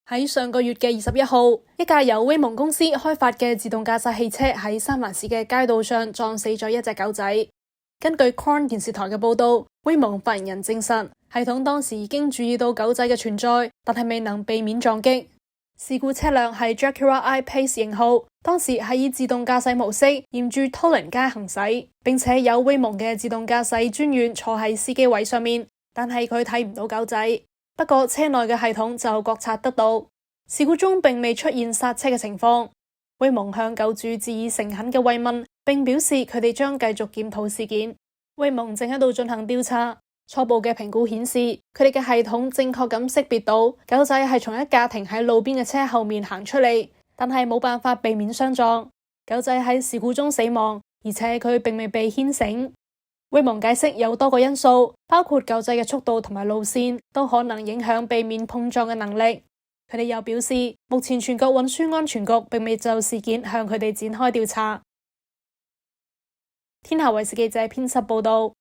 喺上個月嘅21號，一架由威蒙公司開發嘅自動駕駛汽車喺三藩市嘅街道上撞死咗一隻狗仔。根據 KRON 電視台嘅報道，威蒙發言人證實，系統當時已經注意到狗仔嘅存在，但係未能避免撞擊。事故車輛係 Jaguar I-Pace 型號，當時係以自動駕駛模式沿住 Toland 街行駛，並且有威蒙嘅自動駕駛專員坐喺司機位上面，但係佢睇唔到狗仔。不過車內嘅系統就覺察得到。事故中並未出現剎車嘅情況。威蒙向狗主致以誠懇嘅慰問，並表示佢哋將繼續檢討事件。威蒙正喺度進行調查，初步嘅評估顯示，佢哋嘅系統正確咁識別到狗仔係從一架停喺路邊嘅車後面行出嚟，但係冇辦法避免相撞。狗仔喺事故中死亡，而且佢並未被牽繩。威蒙解釋有多個因素，包括狗仔嘅速度同埋路線都可能影響避免碰撞嘅能力。佢哋又表示，目前全國運輸安全局並未就事件向佢哋展開調查。天下衛視記者編輯報道。